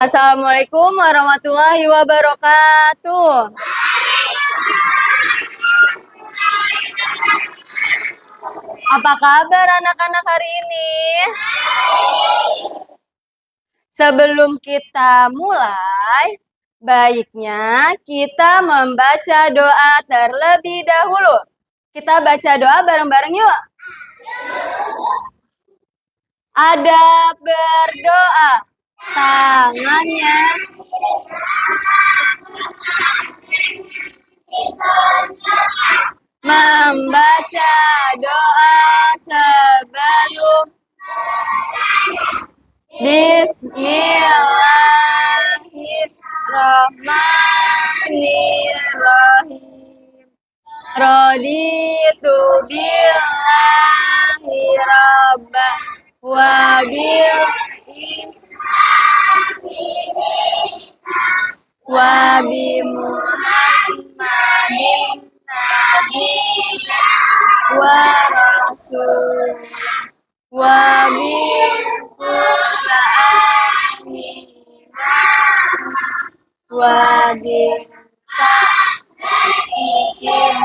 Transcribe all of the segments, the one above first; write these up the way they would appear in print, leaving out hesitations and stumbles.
Assalamualaikum warahmatullahi wabarakatuh. Apa kabar anak-anak hari ini? Sebelum kita mulai, baiknya kita membaca doa terlebih dahulu. Kita baca doa bareng-bareng yuk. Adab berdoa. Tangannya membaca doa sebelum Bismillahirrahmanirrahim. Raditu billahi rabba wa bil wa bi Muhammadin nabiyya wa rasul wa bil Qur'ani wa bil taqiqin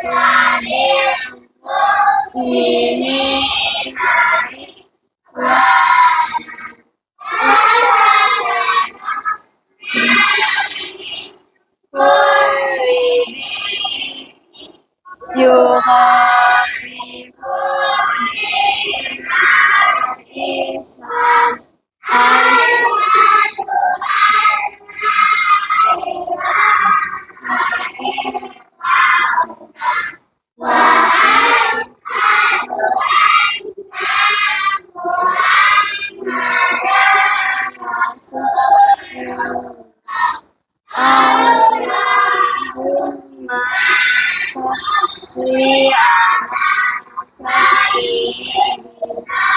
wa bil mu'minin wa Allahumma sholli ala sayyidina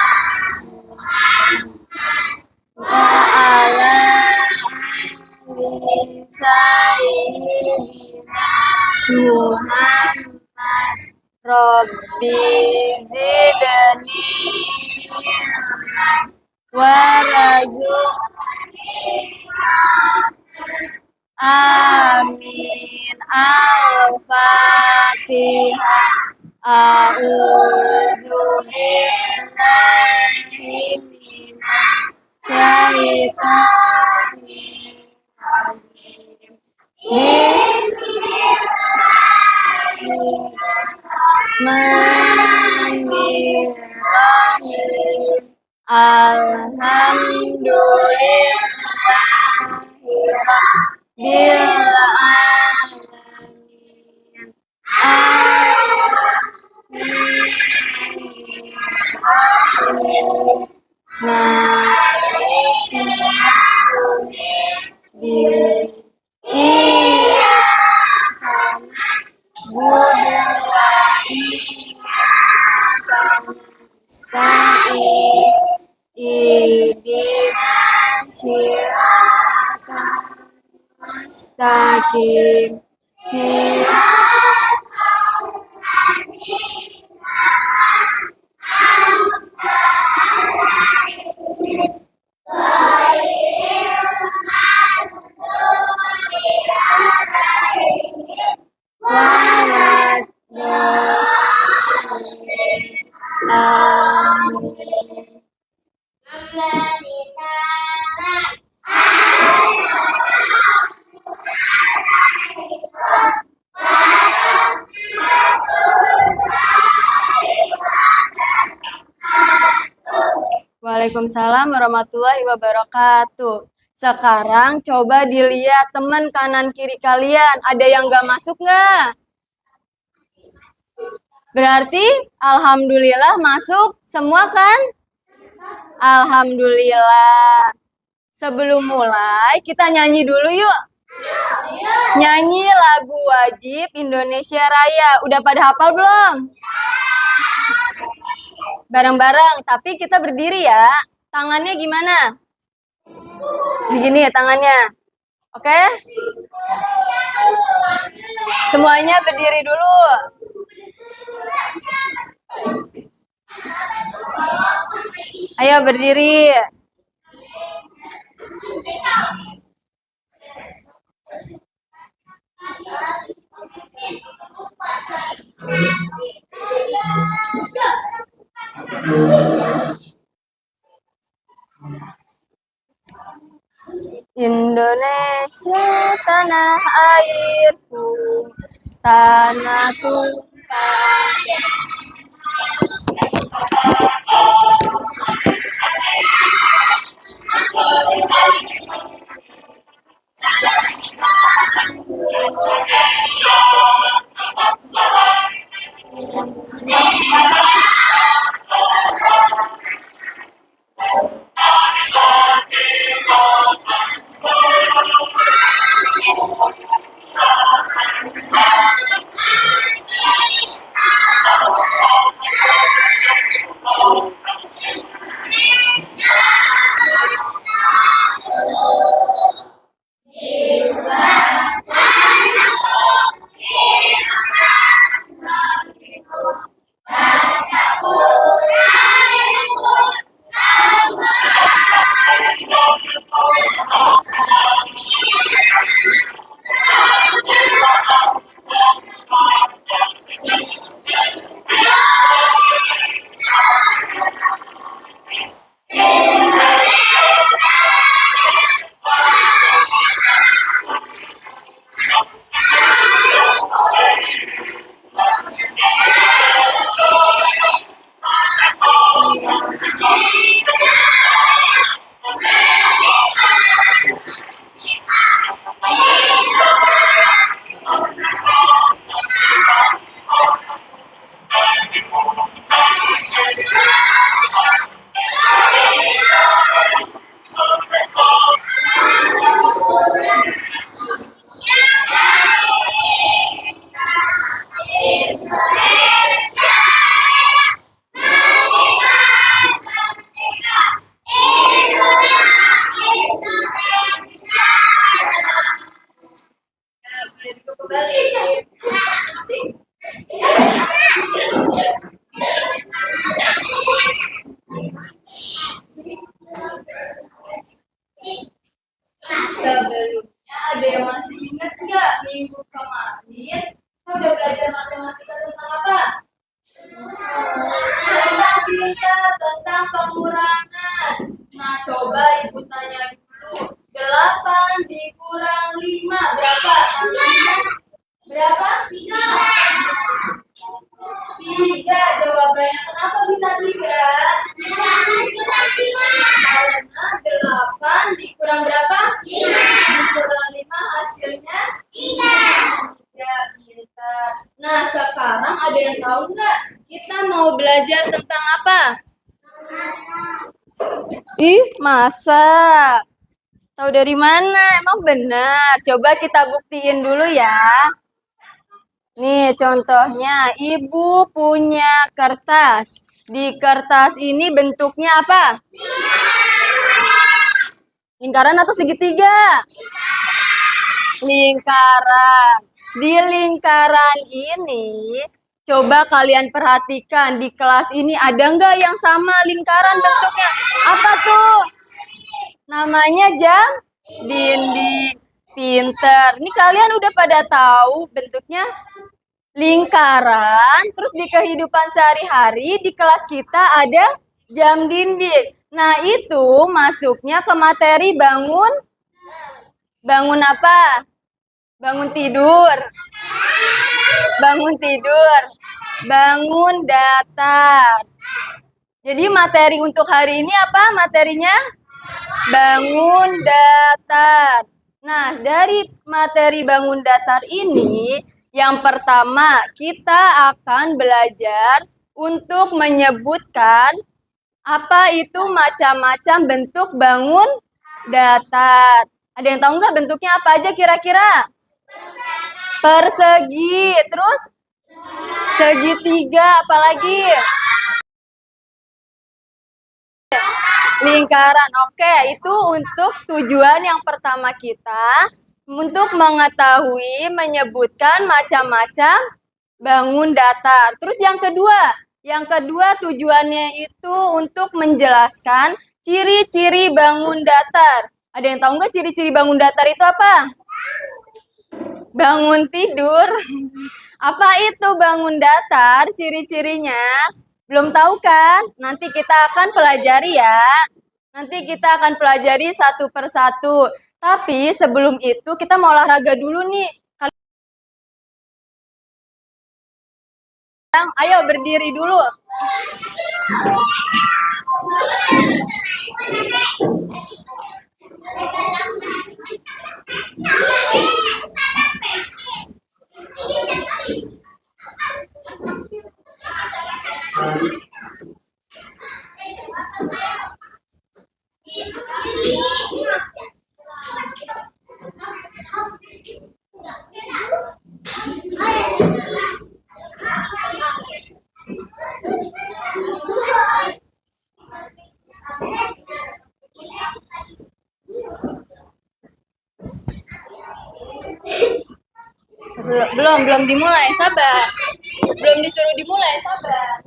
wa ala ali sayyidina Muhammad. Rabbi zidni ilman warzuqni. Amin. Al-Fatihah. A'udzu billahi minasy syaithanir rajim. Bismillahirrahmanirrahim. Alhamdulillahirabbil alamin. Maliki yaumiddin. Iyyaka na'budu wa iyyaka nasta'in. Ihdinas siratal mustaqim. Waalaikumsalam warahmatullahi wabarakatuh. Sekarang coba dilihat teman kanan kiri kalian. Ada yang nggak masuk nggak? Berarti alhamdulillah masuk semua kan? Alhamdulillah. Sebelum mulai kita nyanyi dulu yuk. Nyanyi lagu wajib Indonesia Raya. Udah pada hafal belum? Bareng-bareng, tapi kita berdiri ya. Tangannya gimana? Begini ya tangannya. Oke? Semuanya berdiri dulu. Ayo berdiri. Indonesia tanah airku, tanahku. Sebelumnya ada yang masih ingat nggak minggu kemarin kita udah belajar matematika tentang apa? Tentang pintar, tentang pengurangan. Nah, coba ibu tanya dulu. 8 dikurang 5 berapa? Berapa? 3. Jawabannya kenapa bisa 3? Karena 8 dikurang berapa? 5. Dikurang 5 hasilnya 3. Pintar. Nah, sekarang ada yang tahu nggak? Kita mau belajar tentang apa? Ih, masa? Tahu dari mana? Emang benar. Coba kita buktiin dulu ya. Nih, contohnya ibu punya kertas. Di kertas ini bentuknya apa? Lingkaran atau segitiga? Lingkaran. Di lingkaran ini, coba kalian perhatikan di kelas ini ada nggak yang sama lingkaran bentuknya? Apa tuh? Namanya jam dinding. Pinter. Ini kalian udah pada tahu bentuknya lingkaran. Terus di kehidupan sehari-hari di kelas kita ada jam dinding. Nah, itu masuknya ke materi bangun. Bangun apa? Bangun tidur. Bangun tidur. Bangun datar. Jadi materi untuk hari ini apa materinya? Bangun datar. Nah, dari materi bangun datar ini, yang pertama kita akan belajar untuk menyebutkan apa itu macam-macam bentuk bangun datar. Ada yang tahu nggak bentuknya apa aja kira-kira? Persegi, terus segitiga, apalagi? Lingkaran. Oke, itu untuk tujuan yang pertama kita untuk mengetahui, menyebutkan macam-macam bangun datar. Terus yang kedua tujuannya itu untuk menjelaskan ciri-ciri bangun datar. Ada yang tahu nggak ciri-ciri bangun datar itu apa? Bangun tidur. Apa itu bangun datar? Ciri-cirinya? Belum tahu kan? Nanti kita akan pelajari ya. Nanti kita akan pelajari satu persatu. Tapi sebelum itu kita mau olahraga dulu nih. Kalian, ayo berdiri dulu. Belum dimulai, sabar. Belum disuruh dimulai, sabar.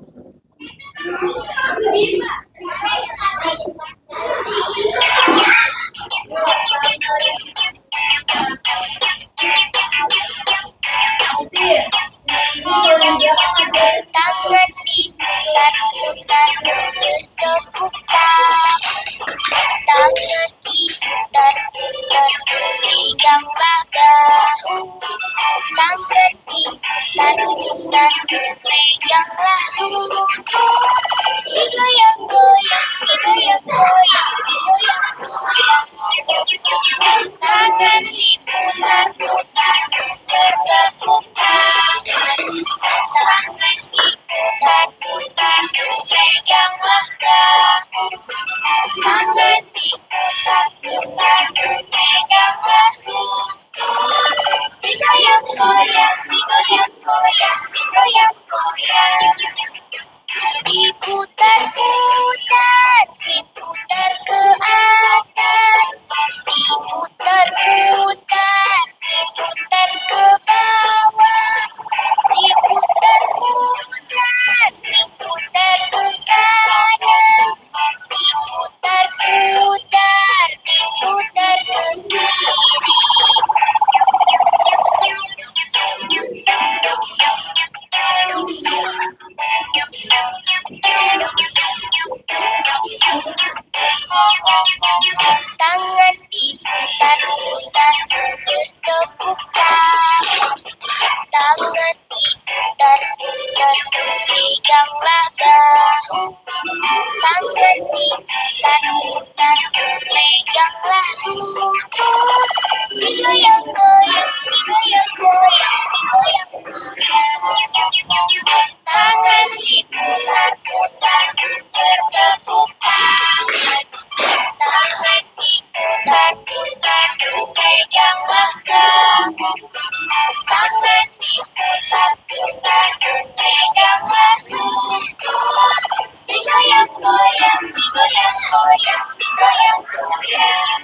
Tangan diputar-putar terus terbuka. Tangan diputar-putar pegang bahu. Tangan diputar-putar peganglah lutut. Digoyang-goyang, digoyang-goyang, digoyang-goyang. Tangan diputar-putar bertepuk-tangan. Tangan diputar-putar peganglah bahu. Tangan diputar-putar peganglah lutut. Digoyang-goyang, digoyang-goyang, digoyang-goyang. Diputar-putar, diputar ke atas. Diputar-putar, diputar ke bawah. Diputar-putar, diputar ke kanan. Diputar-putar, diputar ke kiri. Tangan diputar-putar terus terbuka. Tangan diputar-putar peganglah bahu. Tangan diputar-putar peganglah lutut. Digoyang-goyang, digoyang-goyang, digoyang-goyang. Tangan diputar-putar bertepuk tangan. Tangan diputar-putar peganglah bahu. Tangan diputar-putar peganglah lutut. Digoyang-goyang, digoyang-goyang, digoyang-goyang.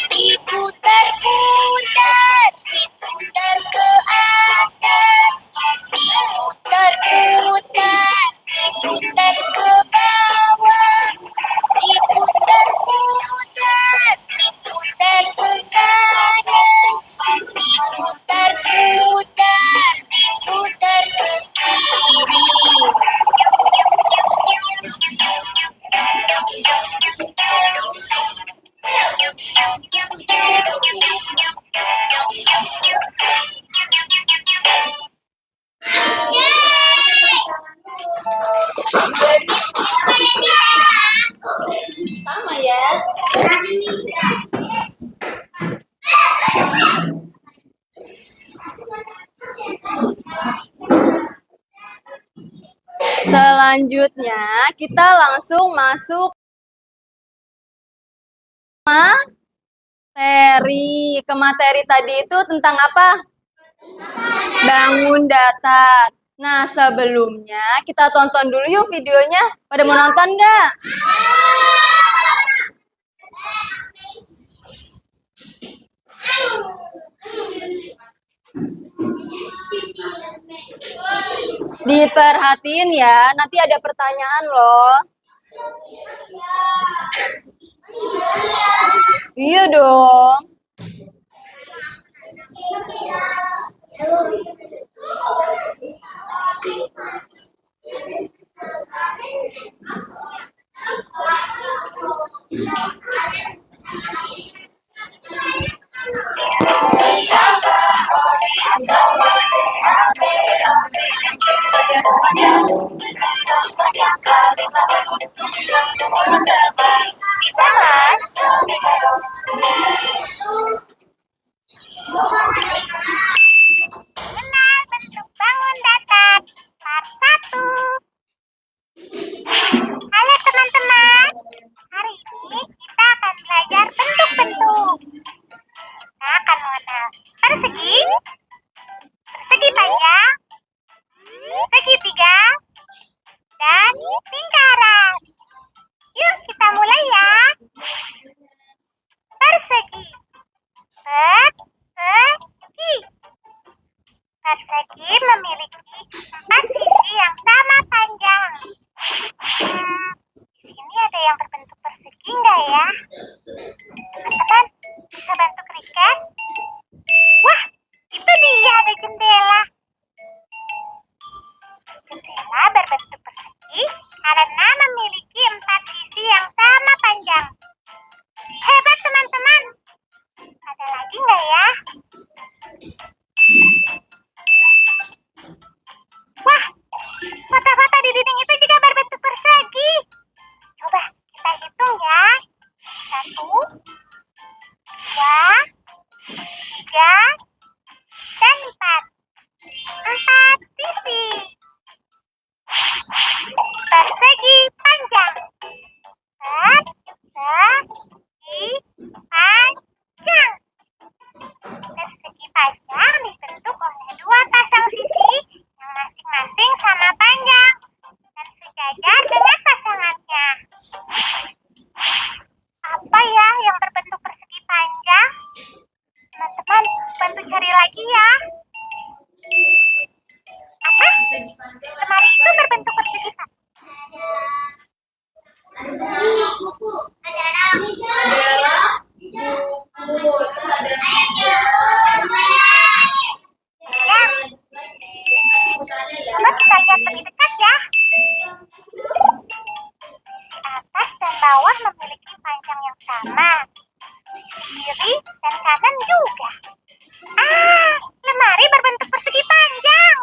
Diputar-putar, diputar ke atas. Diputar-putar, diputar ke bawah. Diputar-putar, diputar ke kanan. Diputar-putar, diputar ke kiri. Sama ya. Selanjutnya kita langsung masuk materi. Ke materi tadi itu tentang apa? Bangun datar. Nah, sebelumnya kita tonton dulu yuk videonya. Pada mau nonton nggak? Diperhatiin ya, nanti ada pertanyaan loh. Iya dong. Mengenal bentuk bangun datar. Part 1. Halo teman-teman. Hari ini kita akan belajar bentuk-bentuk. Kita akan mengenal persegi, persegi panjang, segitiga, dan lingkaran. Yuk kita mulai ya. Persegi. Persegi. Persegi memiliki 4 sisi yang sama panjang. Di sini ada yang berbentuk persegi enggak ya? Teman-teman, bisa bantu kriket? Wah, itu dia ada jendela. Jendela berbentuk persegi karena memiliki 4 sisi yang sama panjang. Hebat teman-teman. Ada lagi enggak ya? Wah, foto-foto di dinding itu juga berbentuk persegi. Coba kita hitung ya. 1, 2, 3, dan 4. 4 sisi. Persegi panjang. Persegi panjang. Persegi panjang dibentuk oleh 2 pasang sisi yang masing-masing sama panjang dan sejajar dengan pasangannya. Apa ya yang berbentuk persegi panjang? Teman-teman, bantu cari lagi ya. Apa? Lemari itu berbentuk persegi panjang. Buku, terus ada Coba kita lihat lebih dekat ya. Di atas dan bawah memiliki panjang yang sama. Kiri dan kanan juga. Lemari berbentuk persegi panjang.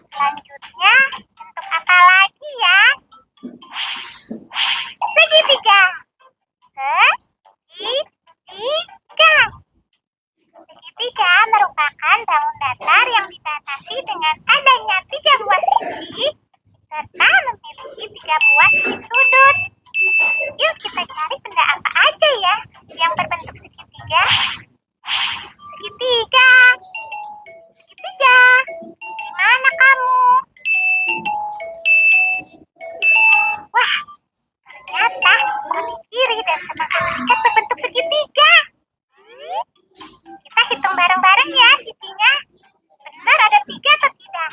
Selanjutnya, bentuk apa lagi ya? Segitiga. Segitiga. Segitiga merupakan bangun datar yang dibatasi dengan adanya 3 buah sisi serta memiliki 3 buah titik sudut. Yuk kita cari benda apa aja ya yang berbentuk segitiga. Segitiga. Segitiga. Di mana kamu? Wah, ternyata kaki kiri dan sepakat kriket berbentuk segitiga. Kita hitung bareng-bareng ya sisinya. Benar ada 3 atau tidak?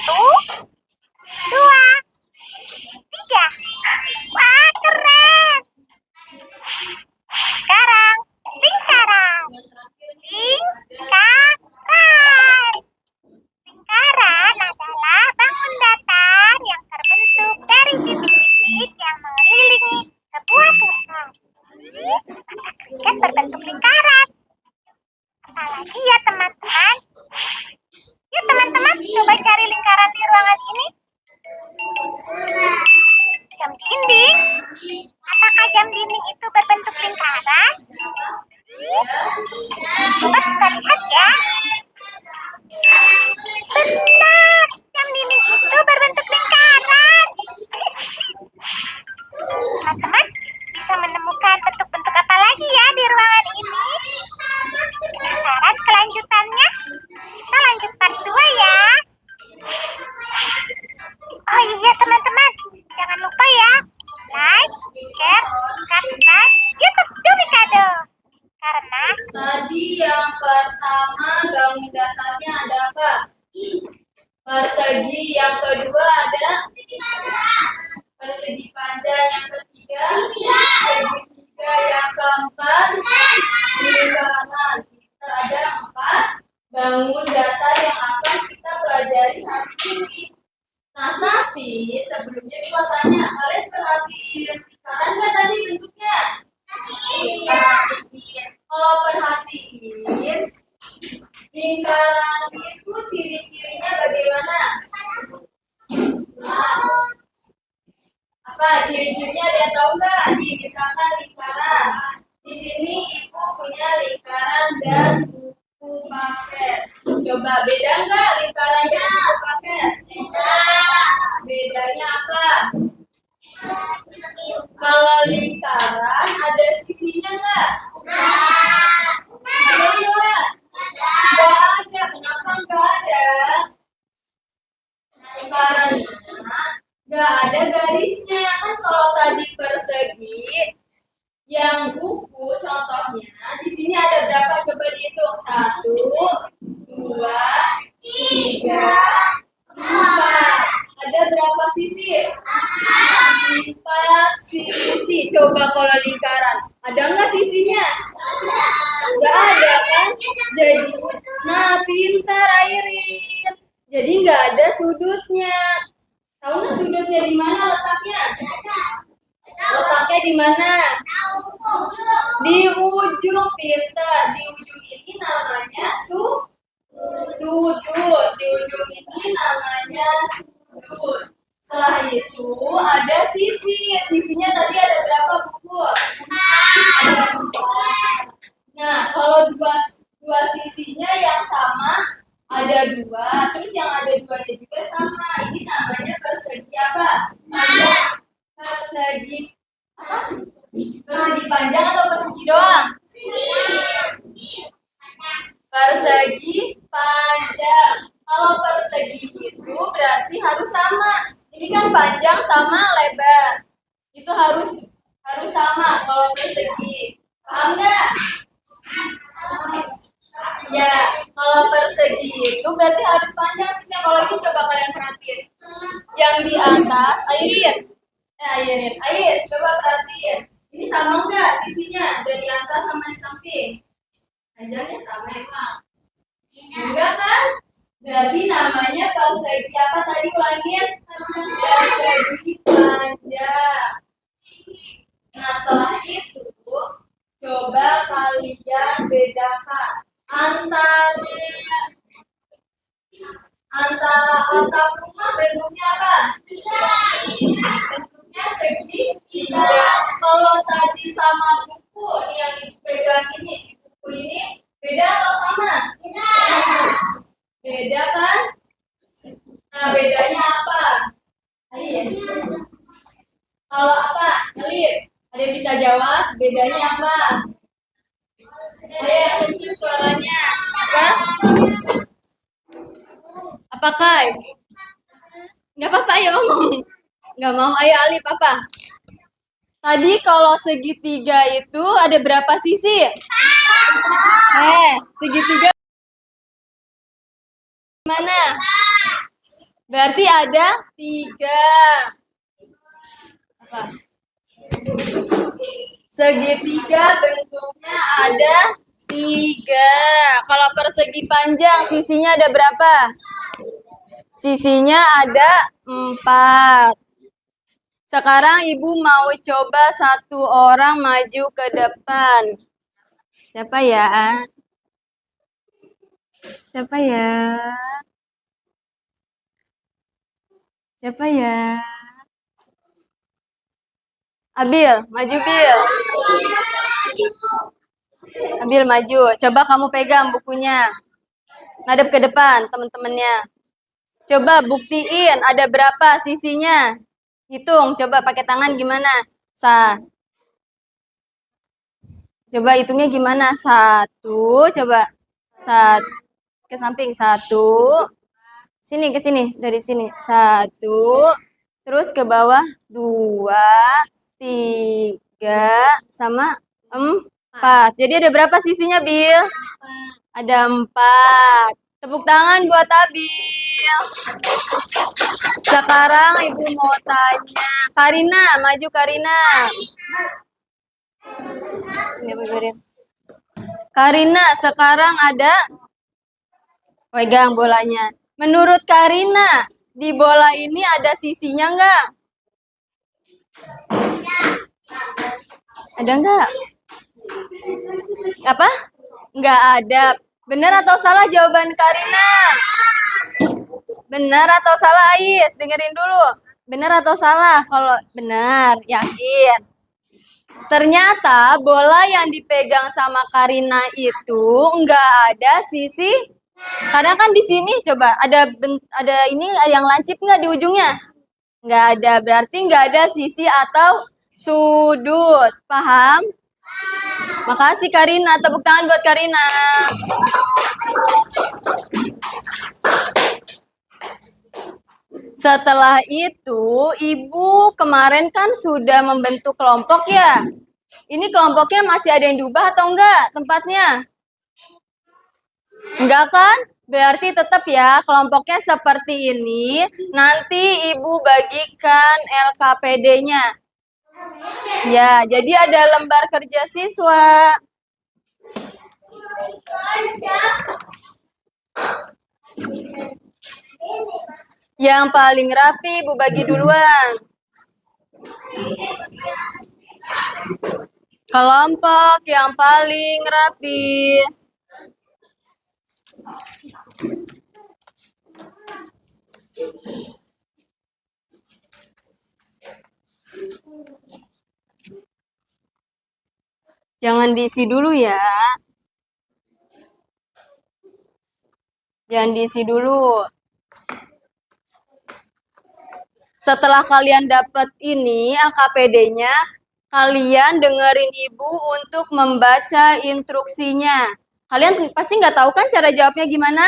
1, 2, 3. Wah, keren. Sekarang, lingkaran. Lingkaran. Lingkaran adalah bangun datar yang terbentuk dari titik-titik yang mengelilingi sebuah pusat. Mata kriket berbentuk lingkaran. Apalagi ya teman-teman? Yuk teman-teman, coba cari lingkaran di ruangan ini. Jam dinding. Apakah jam dinding itu berbentuk lingkaran? Coba kita lihat ya. Benar, jam dinding itu berbentuk lingkaran. Teman-teman, bisa menemukan bentuk-bentuk apa lagi ya di ruangan ini? Penasaran kelanjutannya? Kita lanjut part 2 ya. Oh iya teman-teman, jangan lupa ya. Like, share, subscribe YouTube Dumikado. Karena tadi yang pertama bangun datarnya ada apa? Persegi. Yang kedua ada persegi panjang. Yang ketiga segitiga. Yang keempat lingkaran. Kita ada 4 bangun datar yang akan kita pelajari hari ini. Nah, tapi sebelumnya gua tanya, kalian perhatiin lingkaran nggak tadi bentuknya? Perhatiin. Kalau perhatiin, lingkaran itu ciri-cirinya bagaimana? Apa ciri-cirinya? Ada yang tahu nggak? Nih, misalkan lingkaran. Di sini ibu punya lingkaran dan buku paket. Coba beda nggak lingkaran dan buku paket? Bedanya apa? Kalau lingkaran ada sisinya nggak? Ada nggak? Nggak ada. Kenapa nggak ada? Karena nggak ada garisnya. Kan kalau tadi persegi, yang buku contohnya di sini ada berapa? Coba dihitung. 1, 2, 3, 4. Ada berapa sisi? 4 sisi. Coba kalau lingkaran, ada nggak sisinya? Nggak ada kan? Jadi, nah pintar Airin. Jadi nggak ada sudutnya. Tahu nggak sudutnya di mana letaknya? Letaknya di mana? Di ujung, pintar. Di ujung ini namanya sudut. Di ujung ini namanya sudut. Setelah itu ada sisi. Sisinya tadi ada berapa buku? Ada 4. Nah, kalau dua sisinya yang sama ada 2, terus yang ada 2-nya juga sama. Ini namanya persegi apa? Persegi apa? Persegi panjang atau persegi doang? Persegi panjang. Kalau persegi itu berarti harus sama. Ini kan panjang sama lebar. Itu harus sama kalau persegi. Paham nggak? Ya, kalau persegi itu berarti harus panjang sisinya. Kalau ini coba kalian perhatiin. Yang di atas, Airin, coba perhatiin. Ini sama nggak sisinya dari atas sama di samping? Panjangnya sama emang. Enggak kan? Berarti namanya persegi apa tadi ulangin? Persegi panjang. Nah, setelah itu coba kalian bedakan antara atap rumah bentuknya apa? Bentuknya segitiga. Kalau tadi sama buku nih yang ibu pegang ini, buku ini beda atau sama? Beda kan? Nah, bedanya apa? Ayo. Kalau apa? Alif, ada yang bisa jawab? Bedanya apa? Ada yang kenceng suaranya? Apa? Apakah? Nggak apa-apa, ayo ngomong. Nggak mau, ayo Alif, apa? Tadi kalau segitiga itu ada berapa sisi? Segitiga mana? Berarti ada 3. Apa? Segitiga bentuknya ada 3. Kalau persegi panjang sisinya ada berapa? Sisinya ada 4. Sekarang ibu mau coba satu orang maju ke depan. Siapa ya? Siapa ya? Siapa ya? Abil, maju Bil. Abil maju. Coba kamu pegang bukunya. Ngadep ke depan teman-temannya. Coba buktiin ada berapa sisinya. Hitung, coba pakai tangan gimana? Coba hitungnya gimana? 1, coba. Ke samping 1. Sini ke sini, dari sini. 1. Terus ke bawah 2, 3, sama 4. Jadi ada berapa sisinya, Bil? Ada 4. Tepuk tangan buat Abil. Sekarang ibu mau tanya. Karina, maju Karina. Karina, sekarang ada pegang bolanya. Menurut Karina, di bola ini ada sisinya nggak? Ada nggak? Apa? Nggak ada. Benar atau salah jawaban Karina? Benar atau salah Ais? Dengerin dulu. Benar atau salah? Kalau benar, yakin. Ternyata bola yang dipegang sama Karina itu nggak ada sisi. Karena kan di sini coba ada ini yang lancip nggak di ujungnya? Nggak ada, berarti nggak ada sisi atau sudut. Paham? Makasih Karina, tepuk tangan buat Karina. Setelah itu, Ibu kemarin kan sudah membentuk kelompok ya. Ini kelompoknya masih ada yang diubah atau enggak tempatnya? Enggak kan? Berarti tetap ya kelompoknya seperti ini. Nanti Ibu bagikan LKPD-nya. Ya, jadi ada lembar kerja siswa. Yang paling rapi Ibu bagi duluan. Kelompok yang paling rapi. Jangan diisi dulu ya. Jangan diisi dulu. Setelah kalian dapat ini LKPD-nya, kalian dengerin Ibu untuk membaca instruksinya. Kalian pasti nggak tahu kan cara jawabnya gimana?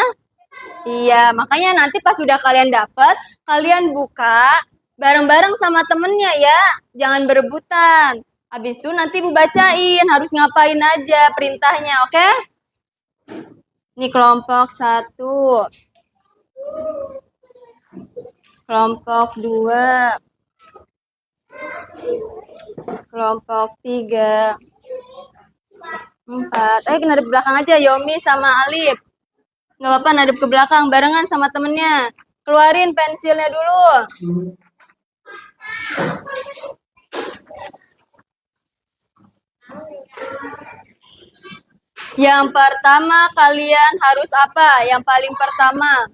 Iya, makanya nanti pas sudah kalian dapat, kalian buka bareng-bareng sama temennya ya. Jangan berebutan. Habis itu nanti Ibu bacain, harus ngapain aja perintahnya, oke? Ini kelompok 1. Kelompok 2. Kelompok 3. 4. Nadep belakang aja, Yomi sama Alif. Nggak apa-apa, nadep ke belakang, barengan sama temennya. Keluarin pensilnya dulu. Yang pertama kalian harus apa? Yang paling pertama.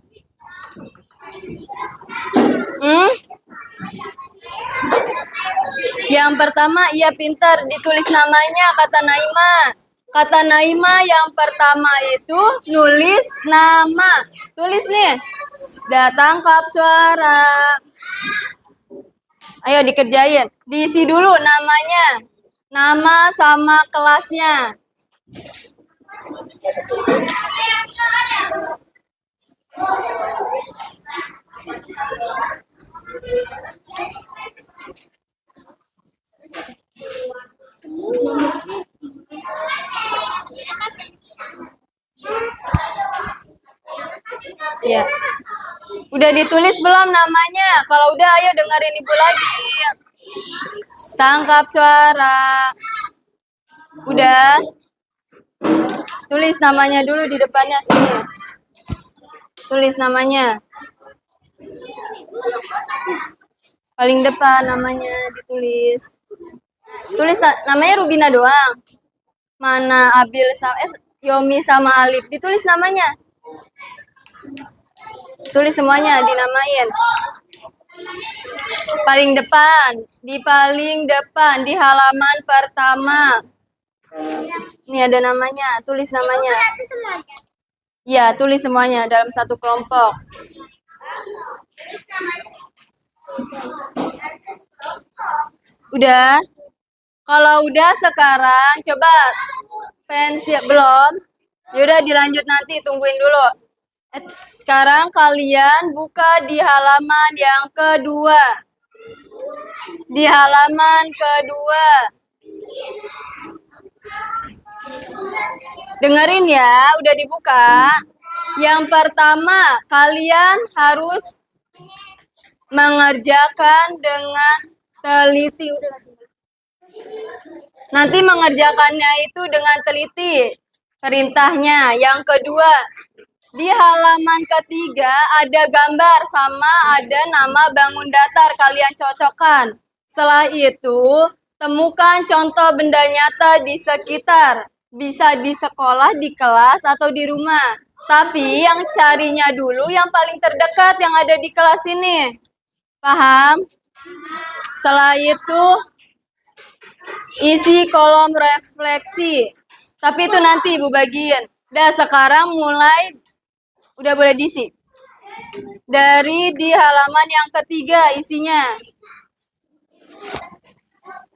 Yang pertama, iya pintar, ditulis namanya, kata Naima. Kata Naima yang pertama itu nulis nama. Tulis nih. Tangkap suara. Ayo dikerjain. Diisi dulu namanya. Nama sama kelasnya. Ya. Udah ditulis belum namanya? Kalau udah ayo dengerin Ibu lagi. Tangkap suara. Udah. Tulis namanya dulu di depannya sini. Tulis namanya. Paling depan namanya ditulis. Tulis namanya Rubina doang. Mana Abil sama Yomi sama Alif. Ditulis namanya. Tulis semuanya, dinamain. Paling depan, di paling depan, di halaman pertama. Ini ada namanya, tulis namanya. Ya, tulis semuanya dalam satu kelompok. Udah? Kalau udah sekarang, coba pensil belum? Yaudah dilanjut nanti, tungguin dulu. Sekarang kalian buka di halaman yang kedua. Di halaman kedua. Dengerin ya, udah dibuka. Yang pertama, kalian harus mengerjakan dengan teliti. Nanti mengerjakannya itu dengan teliti. Perintahnya. Yang kedua, di halaman ketiga ada gambar sama ada nama bangun datar, kalian cocokkan. Setelah itu, temukan contoh benda nyata di sekitar. Bisa di sekolah, di kelas, atau di rumah. Tapi yang carinya dulu yang paling terdekat yang ada di kelas ini. Paham? Setelah itu, Isi kolom refleksi. Tapi itu nanti Ibu bagiin. Dah sekarang mulai udah boleh diisi. Dari di halaman yang ketiga isinya.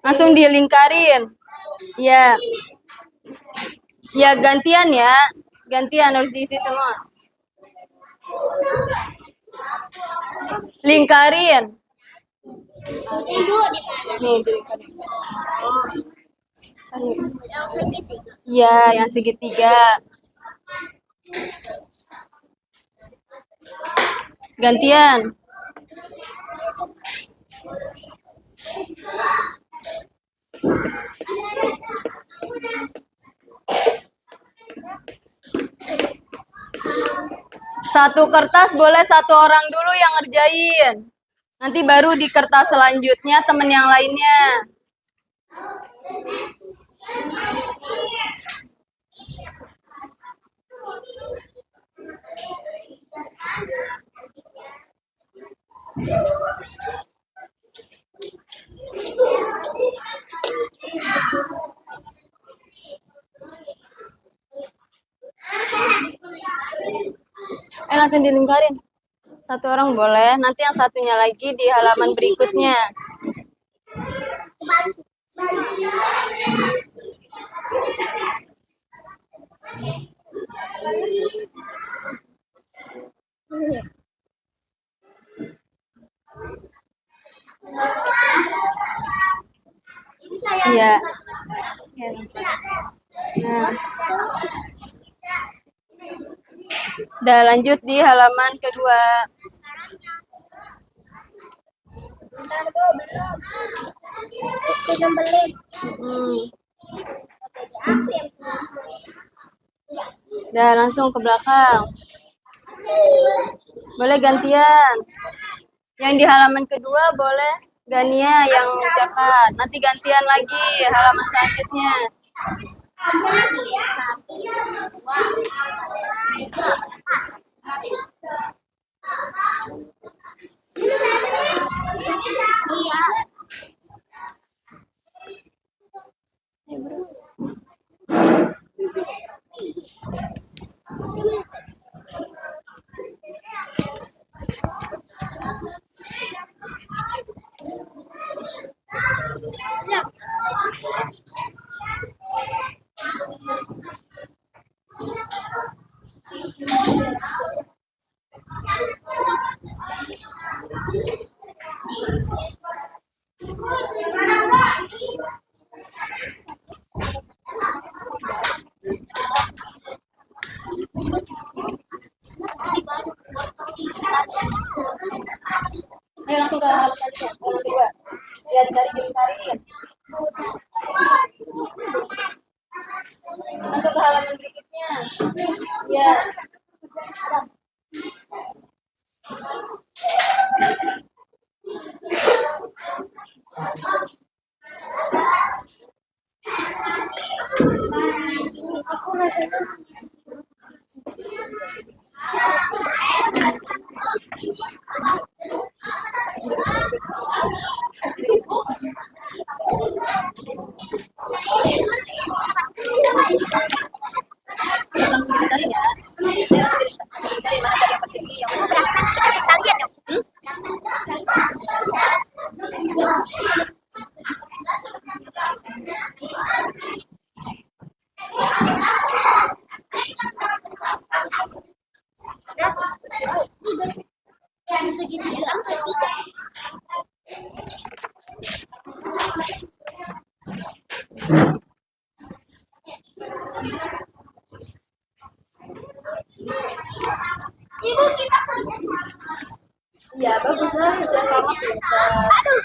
Langsung dilingkarin. Ya. Ya gantian ya. Gantian harus diisi semua. Lingkarin. Nih dilingkarin. Iya, yang segitiga. Gantian. Satu kertas boleh satu orang dulu yang ngerjain. Nanti baru di kertas selanjutnya temen yang lainnya. Langsung dilingkarin. Satu orang boleh, nanti yang satunya lagi di halaman berikutnya. Iya. Nah. Udah lanjut di halaman kedua. Udah langsung ke belakang. Boleh gantian. Yang di halaman kedua boleh Gania yang mengerjakan. Nanti gantian lagi halaman selanjutnya. Ayo langsung ke halaman kedua. Ya dilingkarin. Masuk ke halaman berikutnya. Ya. Langsung dilingkarin ya. Dilingkarin mana cari yang persegi yang Ibu kita kerja sama. Iya, bagus lah kerja sama kita. Aduh,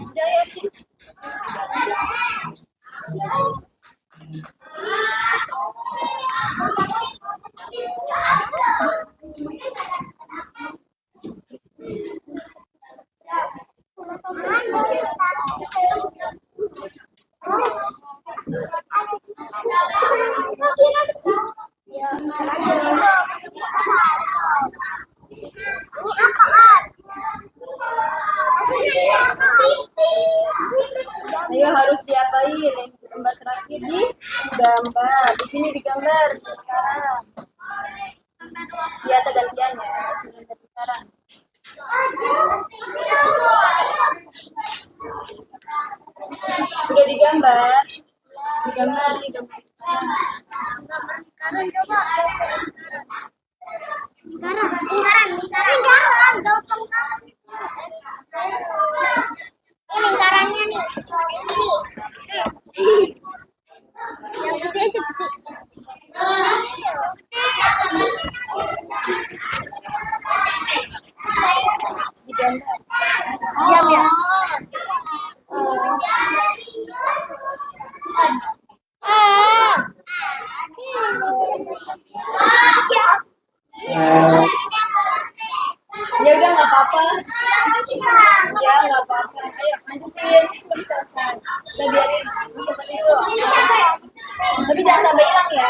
Udah ya, Ci. harus diapain? Yang gambar terakhir di gambar. Di sini digambar sekarang. Ya, gantian ya. Sekarang. Udah digambar. Digambar nih gambar. Lingkaran coba. Lingkaran, gampang banget. Ini lingkarannya nih. Ini. Yang gede aja gede. Digambar. Diam ya. Ya udah nggak apa-apa. Ya nggak apa-apa. Ayo lanjutin. Sudah selesai. Udah biarin seperti itu. Tapi jangan sampai hilang ya.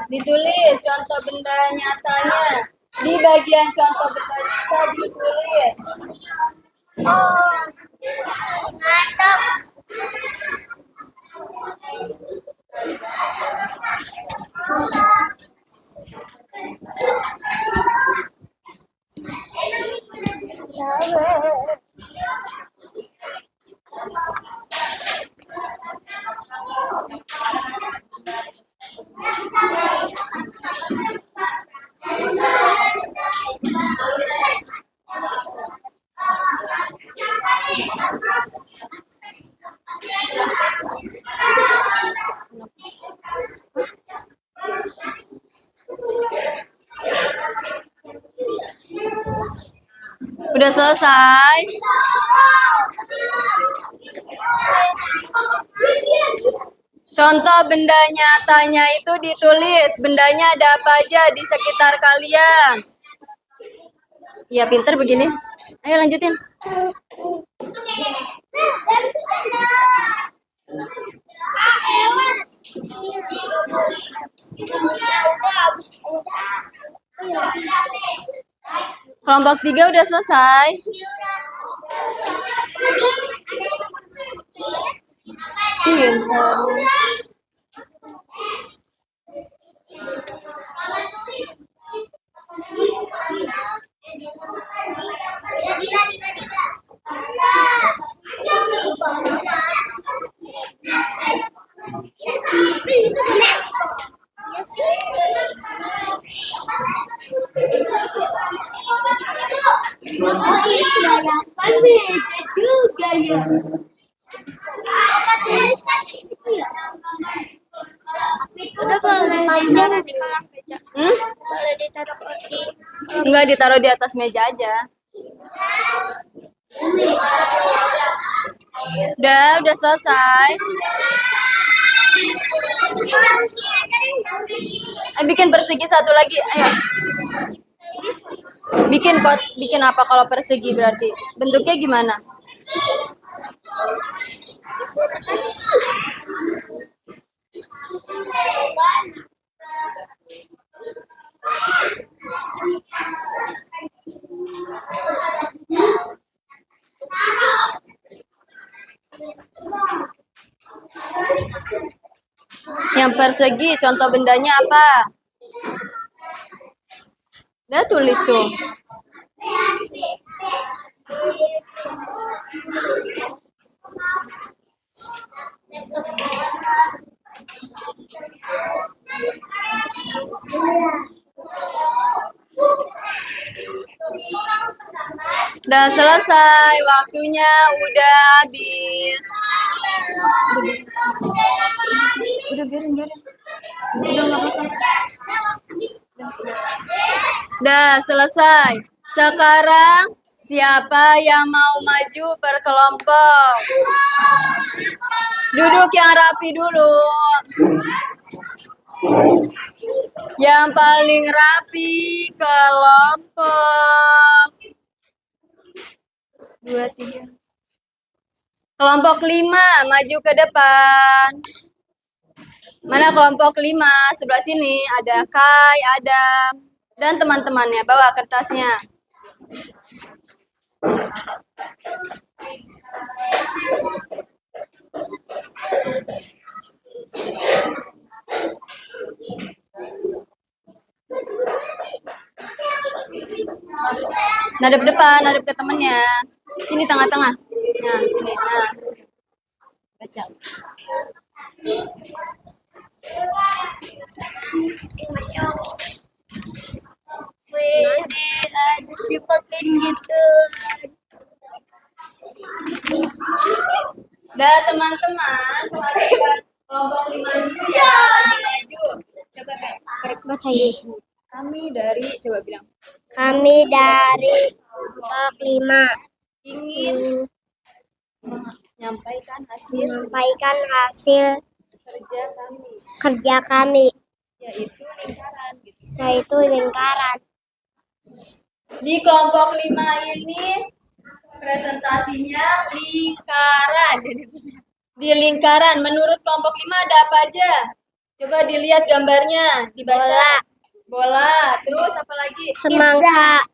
Ditulis contoh benda nyatanya. Di bagian contoh benda nyata ditulis. Mantap. Udah selesai. Contoh benda nyatanya itu ditulis. Bendanya ada apa aja di sekitar kalian. Ya pinter begini. Ayo lanjutin. Kelompok 3 udah selesai. Pinter. Juga ya. Udah boleh ditaruh di kolong meja. Boleh ditaruh di. Enggak, ditaruh di atas meja aja. Udah selesai. Bikin persegi satu lagi, ayo. Bikin apa kalau persegi berarti? Bentuknya gimana? Yang persegi, contoh bendanya apa? Udah tulis tuh. Udah selesai, waktunya udah habis. Udah biarin. Udah nggak apa-apa. Udah selesai. Sekarang siapa yang mau maju berkelompok? Duduk yang rapi dulu. Yang paling rapi kelompok 2, 3. Kelompok 5 maju ke depan. Mana kelompok 5? Sebelah sini ada Kai, Adam, dan teman-temannya. Bawa kertasnya. Nadep depan, nadep ke temennya. Sini tengah-tengah. Nah, sini. Nah. Baca. Ada dipakai gitu. Dah teman-teman, perhatikan kelompok 5 dulu ya. Maju. Coba Baca ini. kami dari, coba bilang. Kami dari kelompok 5 Ingin menyampaikan hasil menyampaikan hasil kerja kami, yaitu yaitu lingkaran. Di kelompok 5 ini presentasinya lingkaran. Di lingkaran, menurut kelompok 5 ada apa aja? Coba dilihat gambarnya, dibaca. Bola. Terus apa lagi? Semangka.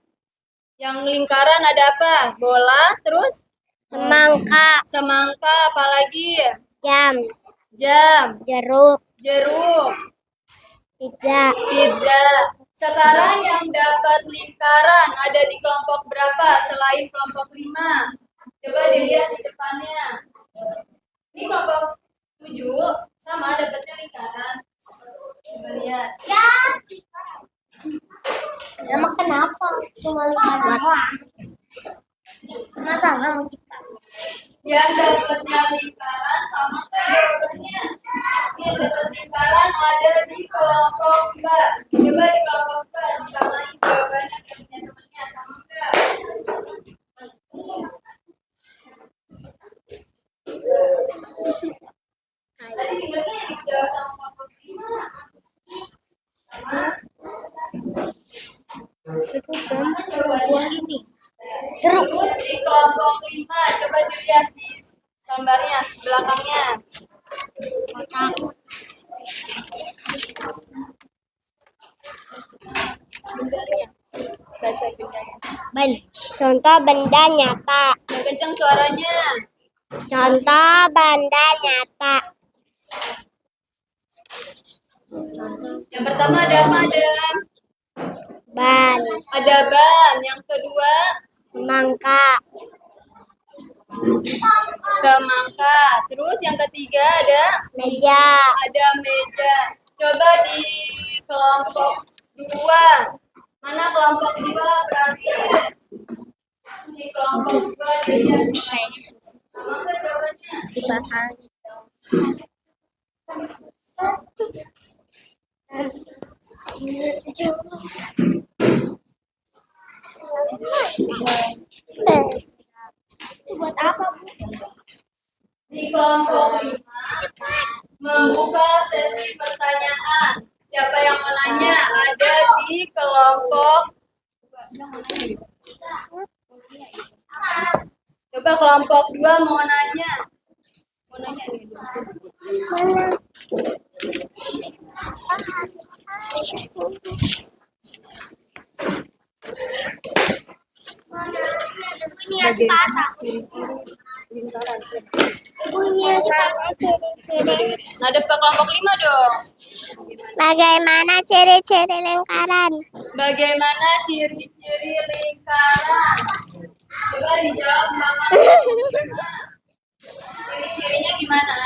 Yang lingkaran ada apa? Bola, terus Semangka. semangka, apa lagi? Jam. Jeruk, Pizza. pizza. Sekarang yang dapat lingkaran ada di kelompok berapa selain kelompok 5? Coba dilihat di depannya. Ini kelompok 7 sama dapatnya lingkaran. Coba lihat. Emang kenapa? Cuma lingkaran. Masalah kita. Yang dapatnya lingkaran sama kan jawabannya. Yang dapat lingkaran ada di kelompok 2. Coba di kelompok 2 disamain jawabannya ke temannya sama enggak? Tadi dengarnya yang dijawab sama kelompok 5. Terus di kelompok 5 coba dilihat di gambarnya belakangnya. Bendanya. Baca bendanya. Contoh benda nyata. Yang kencang suaranya. Contoh benda nyata. Yang pertama ada apa, Dan? Ban. Ada ban. Yang kedua Semangka. semangka. Terus yang ketiga ada Meja. meja. Coba di kelompok 2. Mana kelompok 2 berarti? Di kelompok 2 dilihat. Sama kan jawabannya? Di pasar. Buat apa, Bu? Di kelompok 5 membuka sesi pertanyaan. Siapa yang mau nanya? Ada di kelompok. Coba kelompok 2 mau nanya. Mau nanya nih. Bagaimana ciri-ciri lingkaran? Ngadep ke kelompok 5 dong. Bagaimana ciri-ciri lingkaran? Bagaimana ciri-ciri lingkaran? Coba dijawab sama kelompok 5. Ciri-cirinya gimana?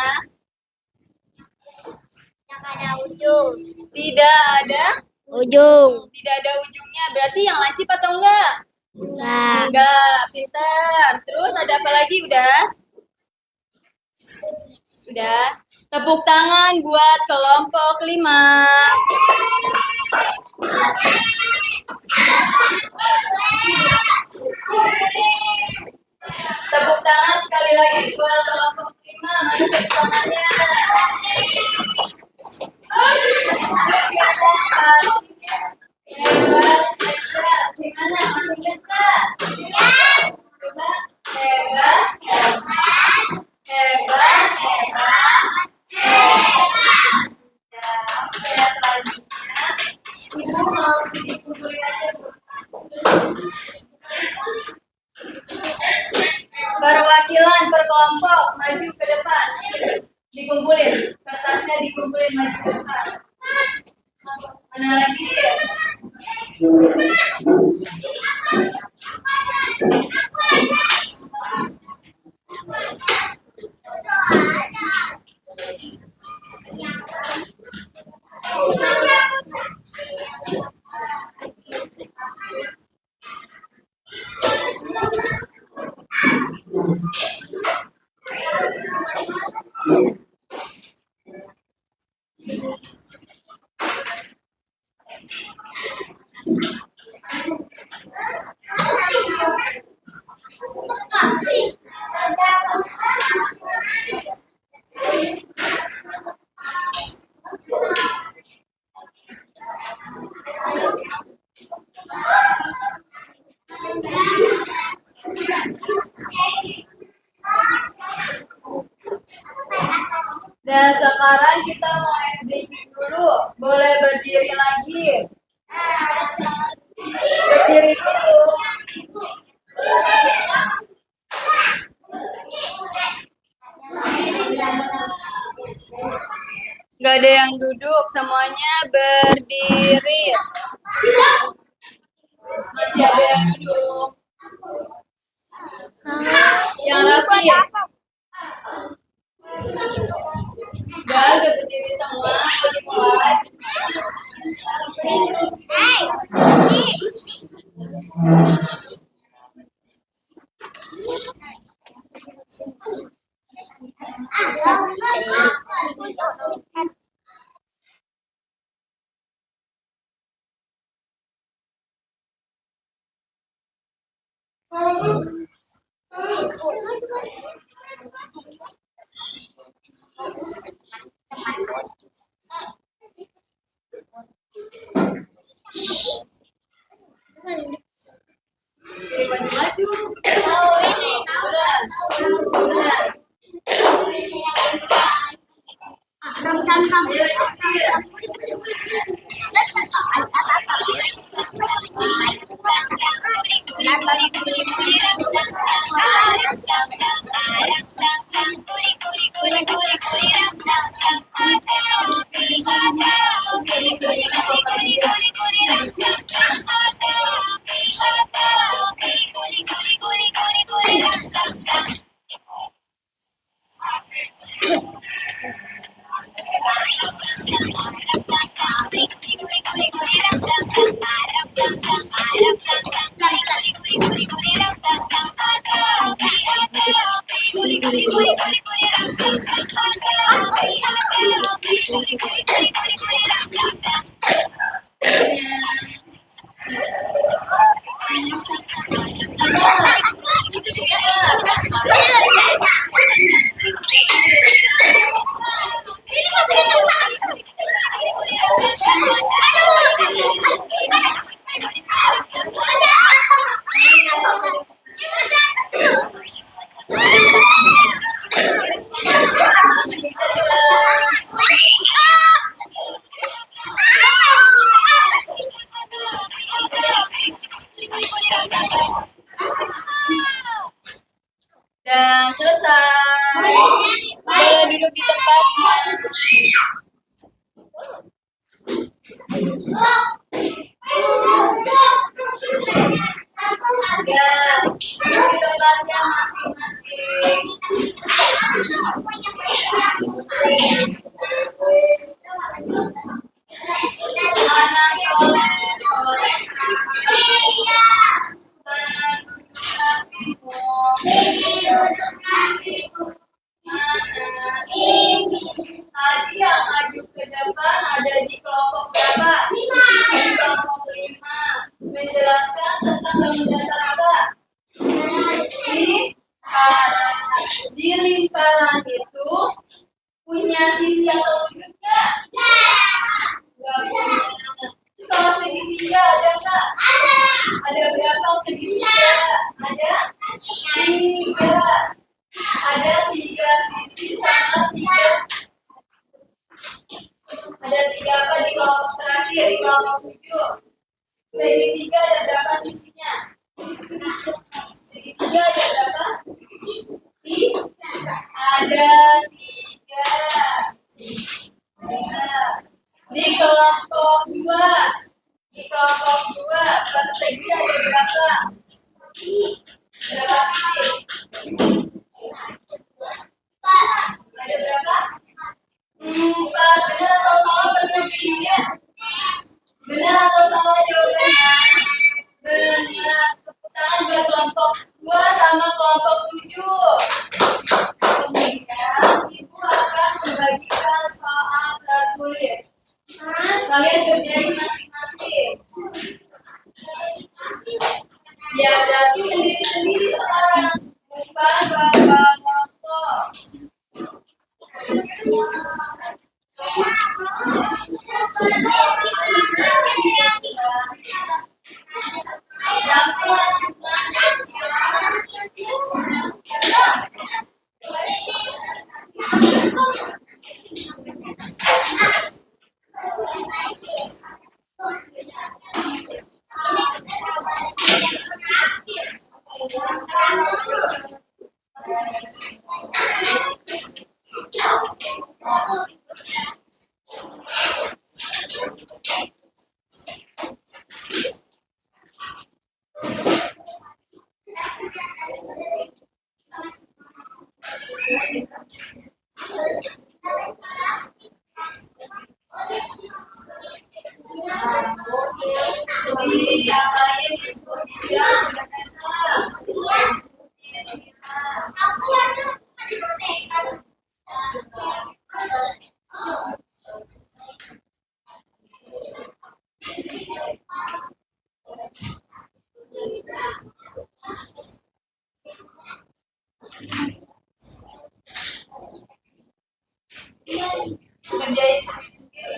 Yang ada ujung. Tidak ada Ujung. Tidak ada ujungnya. Berarti yang lancip atau enggak? Enggak. Enggak, pintar. Terus ada apa lagi? Udah? Udah. Tepuk tangan buat kelompok 5. Tepuk tangan sekali lagi buat kelompok 5. Mana tepuk tangannya? Hebat, hebat. Gimana? Masih ingat nggak? Coba. Hebat, hebat, hebat, hebat. Ya, oke, selanjutnya Mana lagi? Dan sekarang kita mau ice breaking dulu. Boleh berdiri lagi. Berdiri dulu. Gak ada yang duduk, semuanya berdiri. Masih ada yang duduk. Yang rapi. Udah berdiri semua, dimulai. Maju. Dan selesai. Boleh duduk di tempatnya. Ya, duduk di tempatnya masing-masing. Anak soleh, tadi yang maju ke depan ada di kelompok berapa? Di kelompok 5. Menjelaskan tentang bangun dasar apa? Lingkaran. Di lingkaran itu punya sisi atau sudut nggak? Nggak punya. Terus kalau segitiga ada nggak? Ada berapa segitiga? Ada 3. Ada 3 sisi sama 3. Ada 3 apa di kelompok terakhir, di kelompok 7? Segitiga ada berapa sisinya? Segitiga ada berapa? Ada 3. Di kelompok dua. Di kelompok dua persegi ada berapa? Berapa sisi? Ada berapa? 4. Benar atau salah perseginya? Benar atau salah jawabannya? Benar. Tepuk tangan buat kelompok 2 sama kelompok 7. Kemudian ibu akan membagikan soal tertulis. Kalian kerjain masing-masing. Ya, berarti sendiri-sendiri sekarang. Bukan kelompok. Jadi yang lain itu bilang kerjain sendiri-sendiri.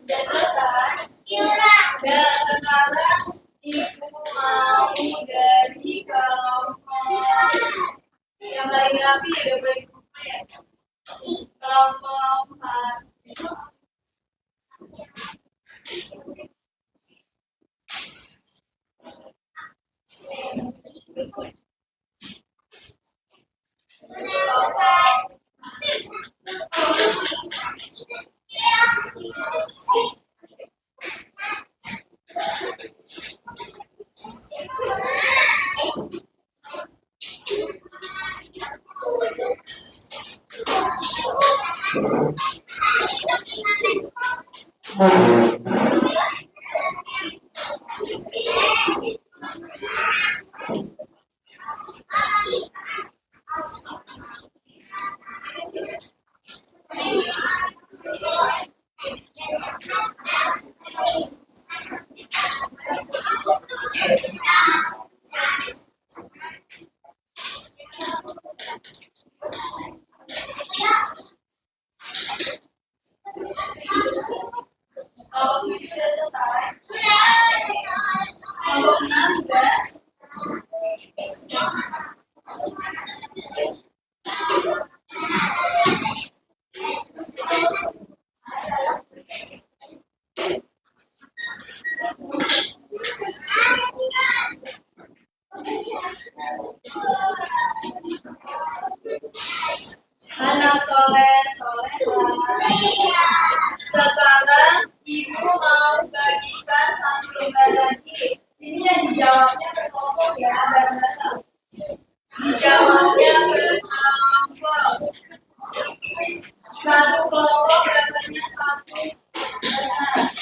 Udah selesai? Dan sekarang ibu mau dari kelompok yang paling rapi udah boleh dikumpul ya. Kelompok 4. Kelompok 7 udah selesai. Kelompok 6 sudah. Anak soleh sekarang ibu mau bagikan satu lembar lagi. Ini yang dijawabnya per kelompok ya, bareng-bareng. Dijawabnya per kelompok. Satu kelompok dapatnya 1 benar.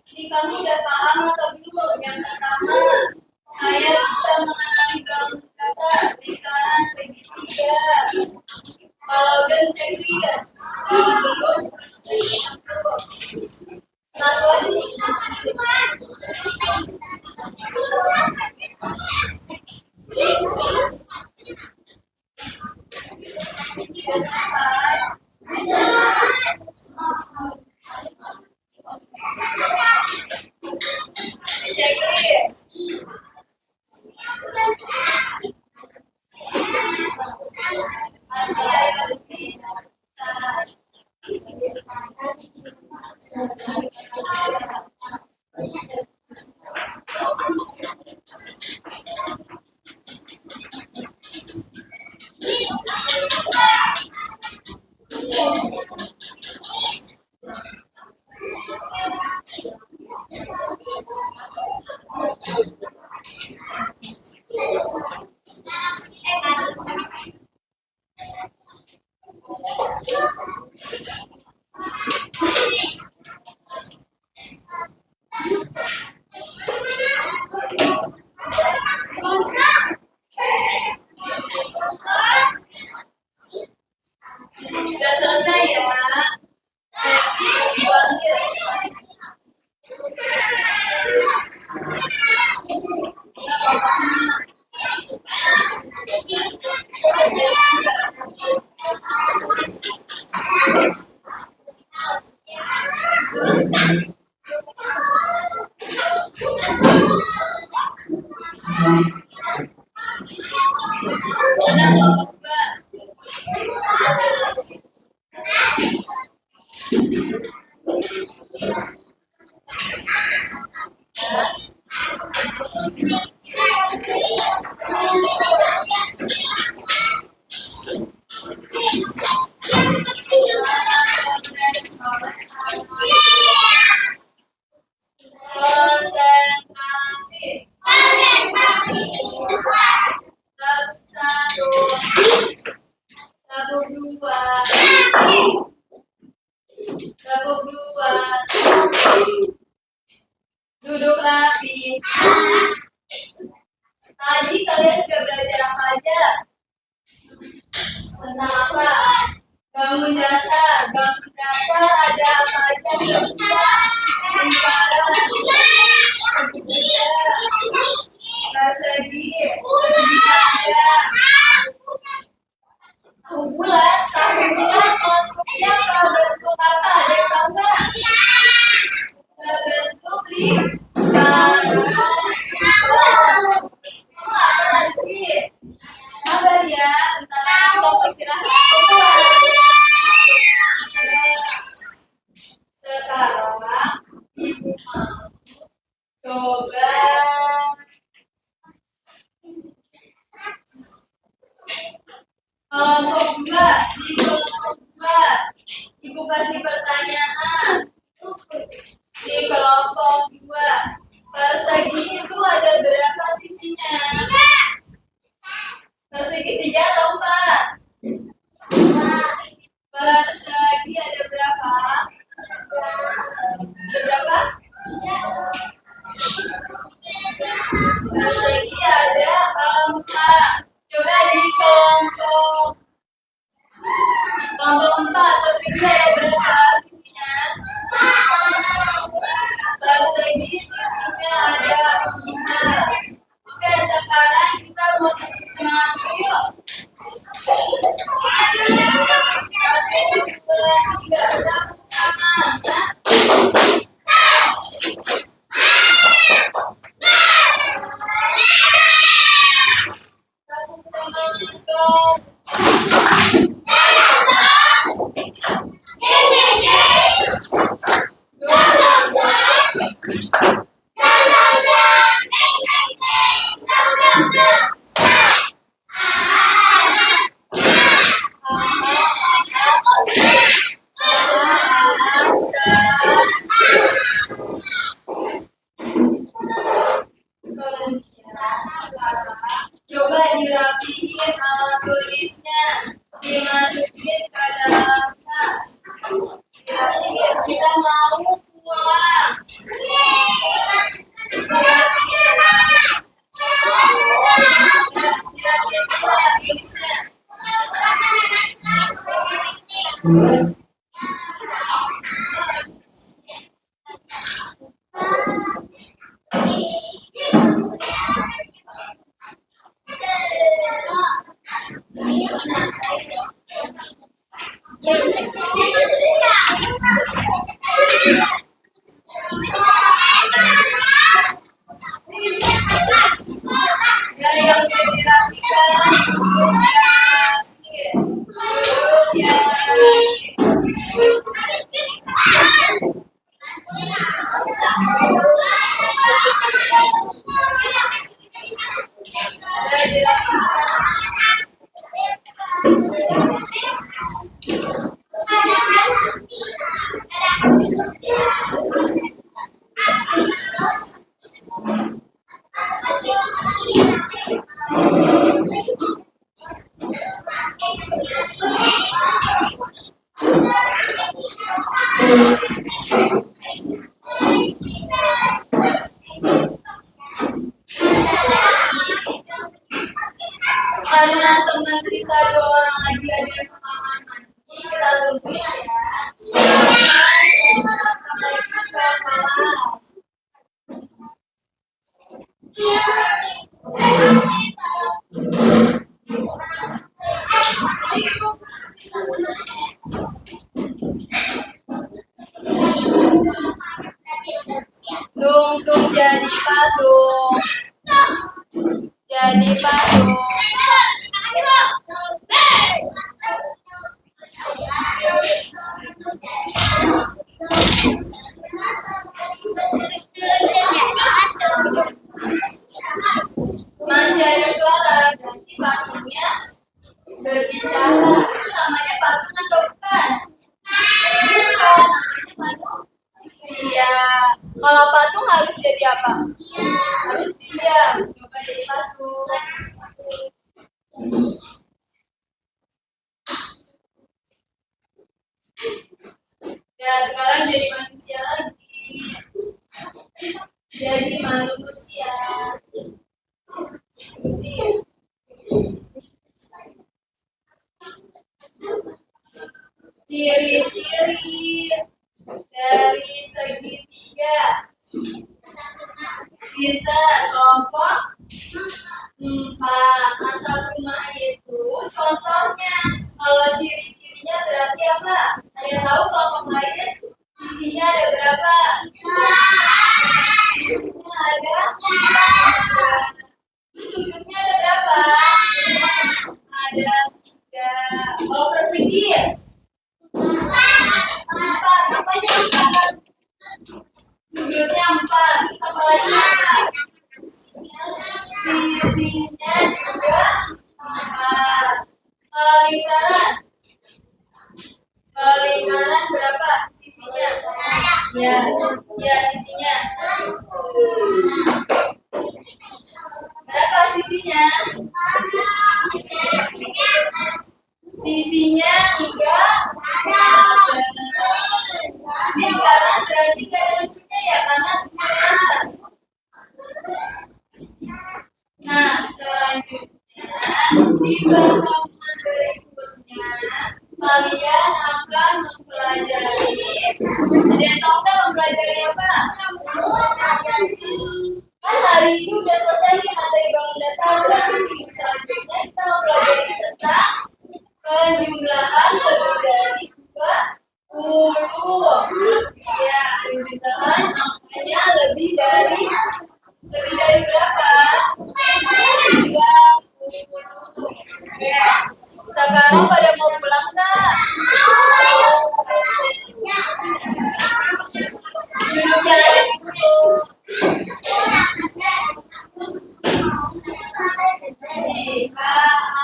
Ini kamu udah paham atau belum? Yang pertama, saya bisa mengenali bangun kata lingkaran segitiga. Kalau udah cek lihat, kalau belum, satu lagi nih. Udah selesai. Cek lihat. Masih ayo udah selesai ya. Dipanggil. Mana kelompok dua? Konsentrasi. Tabuk satu, tabuk dua, tabuk dua. Duduk rapi. Tadi kalian udah belajar apa aja? Tentang apa? Bangun datar. Bangun datar ada apa aja? Lingkaran, persegi, segitiga. Tahu bulat masuknya ke bentuk apa? Ada yang tahu nggak? Ke bentuk lingkaran. Apa lagi? Sabar ya, bentar lagi mau istirahat. Sekarang ibu mau coba kelompok dua. Di kelompok dua, ibu kasih pertanyaan. Di kelompok dua, persegi itu ada berapa sisinya? Persegi 3 atau 4? Persegi ada berapa? Ada berapa? Persegi ada 4. Coba di kelompok 4, persegi ada berapa sisinya? Persegi sisinya ada 4. Oke, sekarang kita mau semangat dulu yuk. 1, 2, 3, tepuk tangan. Tepuk tangan dong. Coba dirapihin alat tulisnya, dimasukin ke dalam tas. Dirapihin, kita mau pulang. Ya, yang udah dirapikan, ya. Udah dirapikan. Karena teman kita 2 orang lagi ada yang kamar mandi, kita tungguin ya. Tung jadi patung. Jadi patung. Masih ada suara, berarti patungnya berbicara. Itu namanya patung atau bukan? Bukan, namanya patung. Iya. Kalau patung harus jadi apa? Harus diam. Coba jadi patung. Ya, sekarang jadi manusia lagi. Jadi manusia. Ciri-ciri dari segitiga. Kita kelompok 4 atap rumah itu contohnya. Kalau ciri-cirinya berarti apa? Ada yang tahu kelompok lain? Isinya ada berapa? Isinya ada. Sudutnya ada berapa? Ada 3. Kalau persegi? 4. Apanya 4? Sudutnya 4. Apa lagi? Sisinya juga 4. Kalau lingkaran? Kalau lingkaran berapa sisinya? Ya sisinya. Berapa sisinya? Sisinya enggak ada. Lingkaran berarti enggak ada sisinya ya, karena bulat. Nah, selanjutnya di pertemuan berikutnya kalian akan mempelajari. Ada yang tahu nggak mempelajari apa? Kan hari ini udah selesai nih materi bangun datar. Berarti minggu selanjutnya kita mempelajari tentang penjumlahan lebih dari 20. Ya, penjumlahan angkanya lebih dari berapa? 30. Ya. Sekarang pada mau pulang nggak? Duduknya lagi dulu. Jika aku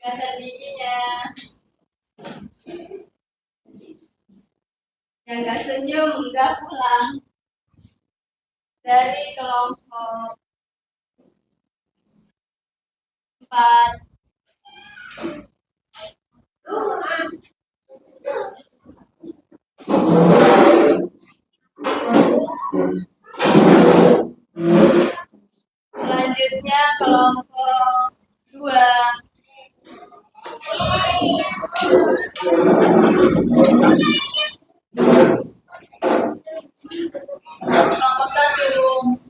Kelihatan giginya. Yang nggak senyum, nggak pulang. Dari kelompok 4. Selanjutnya kelompok 2. Kelompok 1.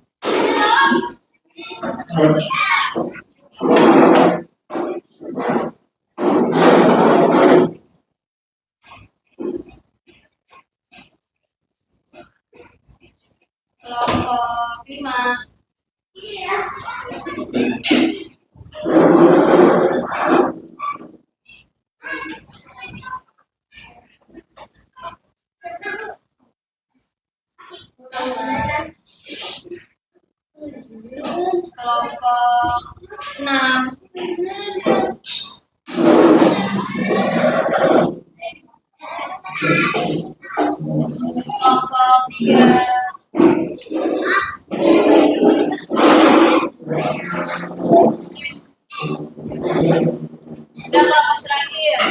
Kelompok 5. Kelompok 6. Kelompok 3. Dan kelompok terakhir.